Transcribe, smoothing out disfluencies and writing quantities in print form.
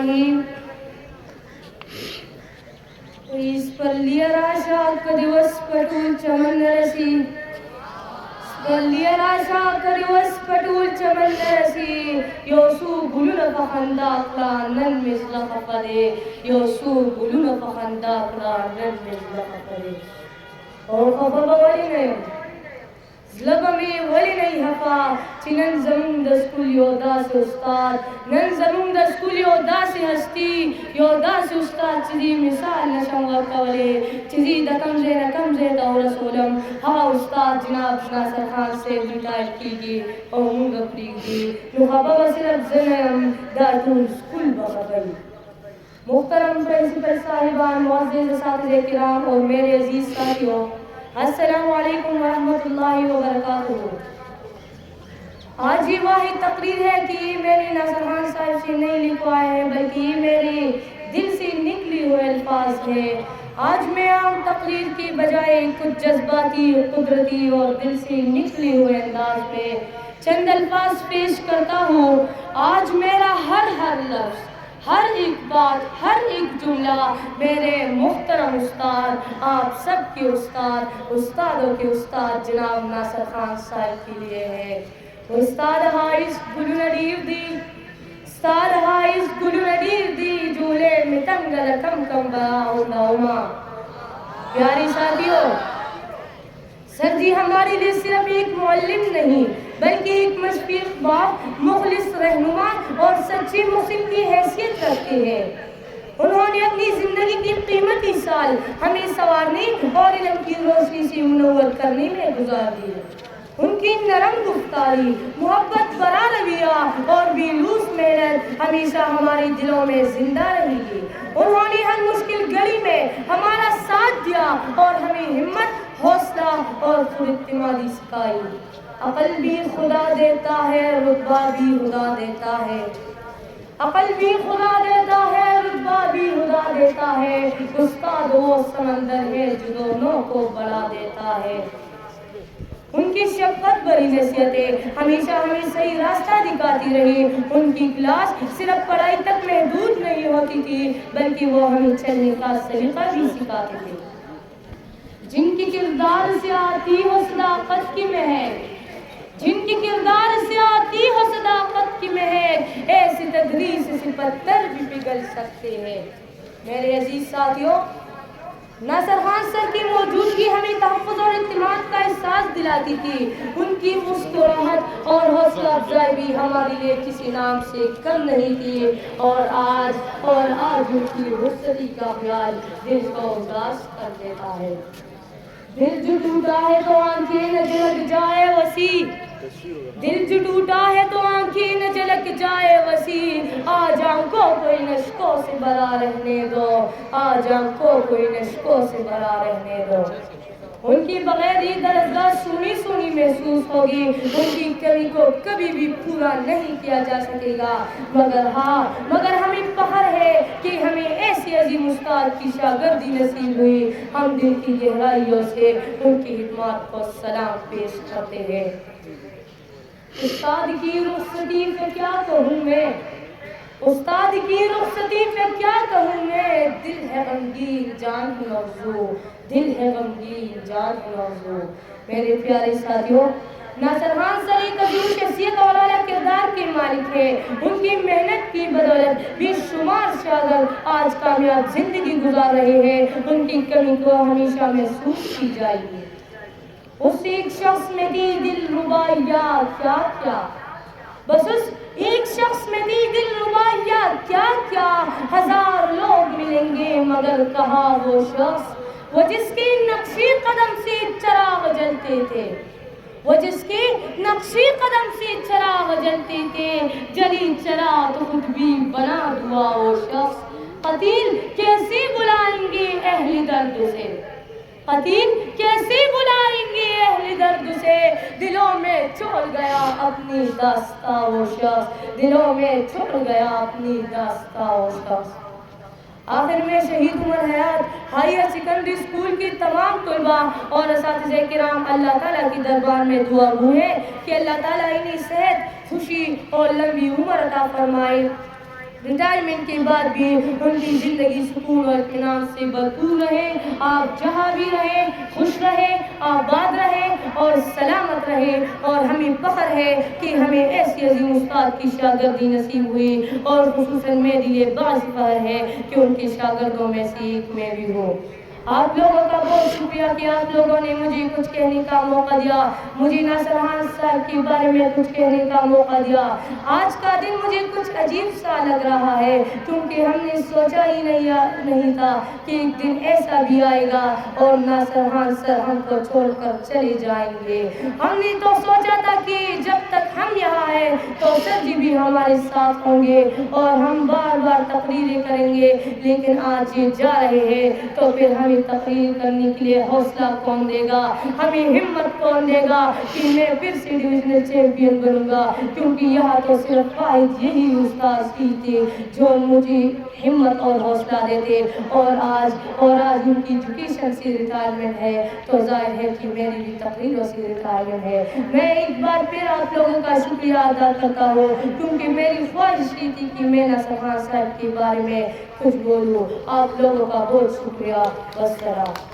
الرحیم. Spalliera shaka divas patul chaman rasi. Spalliera shaka divas patul chaman rasi. Yosu guluna fakhanda kla nan misla khapade. Yosu guluna fakhanda kla nan misla khapade. اور خفا ولی نہیں زلبہ میں ولی نہیں حفا چی نن زمون دا سکول یودا سے استاد نن زمون دا سکول یودا سے ہستی یودا سے استاد چیزی مثال نشم وکولے چیزی دا کمزے نکمزے دا رسولم ہوا استاد جناب ناصر خان سے ریٹائر کی گی اور مونگا پریگ دی نخبا وصلت زنم دا تون سکول بخبری. محترم پرنسپل صاحبان، معزز اساتذہ کرام اور میرے عزیز ساتھیوں، السلام علیکم ورحمۃ اللہ وبرکاتہ. آج یہ واحد تقریر ہے کہ یہ میری ناصر خان صاحب سے نہیں لکھوائے ہیں بلکہ یہ میرے دل سے نکلی ہوئے الفاظ ہیں. آج میں عام تقریر کی بجائے کچھ جذباتی، قدرتی اور دل سے نکلی ہوئے انداز میں چند الفاظ پیش کرتا ہوں. آج میرا ہر لفظ، ہر ایک بات، ہر ایک جملہ میرے محترم استاد، آپ سب کے استاد، استادوں کے استاد جناب ناصر خان صاحب کے لیے ہے. استاد حائز گلو ندیو دی، استاد حائز گلو ندیو دی جولے میں تنگل کم کم براؤ نوما. پیاری ساتھیوں، سر جی ہمارے لیے صرف ایک معلم نہیں بلکہ ایک مشفق باپ، مخلص رہنما اور سچے مسلم کی حیثیت رکھتے ہیں. انہوں نے اپنی زندگی کی قیمتی سال ہمیں سنوارنے اور علم کی روشنی سے منور کرنے میں گزار دیے. ان کی نرم گفتاری، محبت برا رویہ اور بے لوث محنت ہمیشہ ہمارے دلوں میں زندہ رہے گی. انہوں نے ہر مشکل گھڑی میں ہمارا ساتھ دیا اور ہمیں ہمت، حوصلہ اور خود اعتمادی سکھائی. عقل بھی خدا دیتا ہے، رتبہ بھی خدا دیتا ہے. عقل بھی خدا دیتا ہے، رتبہ بھی خدا دیتا ہے. استاد وہ سمندر ہے جو دونوں کو بڑھا دیتا ہے. ان کی شفقت بھری نصیحتیں ہمیشہ ہمیں صحیح راستہ دکھاتی رہی. ان کی کلاس صرف پڑھائی تک محدود نہیں ہوتی تھی بلکہ وہ ہمیں چلنے کا سلیقہ بھی سکھاتے تھے. جن کی کردار سے آتی ہو صداقت کی مہک، جن کی کردار سے آتی ہو صداقت کی مہک، ایسی تدریس سے پتھر بھی پگھل سکتے ہیں. میرے عزیز ساتھیوں، ناصر خان سر کی موجودگی ہمیں تحفظ اور اعتماد کا احساس دلاتی تھی. ان کی مسکراہٹ اور حوصلہ افزائی بھی ہمارے لیے کسی نام سے کم نہیں تھی. اور آج ان کی رخصتی کا خیال دل کو اداس کر دیتا ہے. دل جو ٹوٹا ہے تو آنکھیں نہ جھلک جائے وسیع، دل جو ٹوٹا ہے تو آنکھیں نہ جھلک جائے وسیع. آج آنکھوں کو ان اشکوں سے بھرا رہنے دو، آج آنکھوں کو ان اشکوں سے بھرا رہنے دو. ان کی بغیر یہ درسگاہ سونی سونی محسوس ہوگی. ان کی کمی کو کبھی بھی پورا نہیں کیا جا سکے گا. مگر ہمیں فخر ہے کہ ہمیں ایسی عظیم استاد کی شاگردی نصیب ہوئی. ہم دل کی گہرائیوں سے ان کی خدمات کو سلام پیش کرتے ہیں. استاد کی رخصتی پہ کیا کہوں میں، استاد کی رخصتی پہ کیا کہوں میں. دل ہے غمگین جان ہے موضوع، دل ہے غمگین جان ہے موضوع. میرے پیارے ساتھیوں، ناصر خان سر ایک عظیم شخصیت اور اعلیٰ کردار کے مالک ہیں. ان کی محنت کی بدولت بے شمار شاگرد آج کامیاب زندگی گزار رہے ہیں. ان کی کمی کو ہمیشہ محسوس کی جائے گی. اس ایک شخص میں دی دل رباعیات کیا کیا، بس اس ایک شخص میں دی دل رباعیات کیا کیا. ہزار لوگ ملیں گے مگر کہاں وہ شخص، وہ جس کے نقشی قدم سے چراغ جلتے تھے، وہ جس کے نقشی قدم سے چراغ جلتے تھے. جلی چراغ تو خود بھی بنا دھواں وہ شخص. قتیل کیسے بلائیں گے اہل درد سے، قتیل کیسے بلائیں گے اہل درد سے. دلوں میں چھوڑ گیا اپنی داستاں وہ شخص، دلوں میں چھوڑ گیا اپنی داستاں وہ شخص. آخر میں شہید عمر حیات ہائر سیکنڈری اسکول کے تمام طلباء اور اساتذہ کرام اللہ تعالیٰ کی دربار میں دعا گو ہیں کہ اللہ تعالیٰ انہیں صحت، خوشی اور لمبی عمر عطا فرمائے. ریٹائرمنٹ کے بعد بھی ان کی زندگی سکون اور اطمینان سے بھرپور رہے. آپ جہاں بھی رہیں خوش رہیں, آباد رہیں اور سلامت رہیں. اور ہمیں فخر ہے کہ ہمیں ایسی عظیم استاد کی شاگردی نصیب ہوئی, اور خصوصاً میرے لیے باعث فخر ہے کہ ان کے شاگردوں میں سے ایک میں بھی ہوں. آپ لوگوں کا بہت شکریہ کہ آپ لوگوں نے مجھے کچھ کہنے کا موقع دیا, مجھے ناصر خان صاحب کے بارے میں کچھ کہنے کا موقع دیا. آج کا دن مجھے کچھ عجیب سا لگ رہا ہے, کیونکہ ہم نے سوچا ہی نہیں تھا کہ ایک دن ایسا بھی آئے گا اور ناصر خان سر ہم کو چھوڑ کر چلے جائیں گے. ہم نے تو سوچا تھا کہ جب تک ہم یہاں ہیں تو سر جی بھی ہمارے ساتھ ہوں گے اور ہم بار بار تقریریں کریں گے, لیکن آج یہ جا رہے ہیں تو پھر ہمیں تقریر کرنے کے لیے حوصلہ کون دے گا, ہمیں ہمت کون دے گا کہ میں پھر سے ڈویژنل چیمپئن بنوں گا. کیونکہ یہاں تو صرف قائد یہی استاد ہی تھے جو مجھے ہمت اور حوصلہ دیتے, اور آج ان کی ایجوکیشن سے ریٹائرمنٹ ہے تو ظاہر ہے کہ میری بھی تقریروں سے ریٹائرمنٹ ہے. میں ایک بار پھر آپ لوگوں کا شکریہ ادا کرتا ہوں, کیونکہ میری خواہش یہ تھی کہ میں ناصر خان صاحب کے بارے میں کچھ بولوں. آپ لوگوں کا بہت شکریہ. والسلام.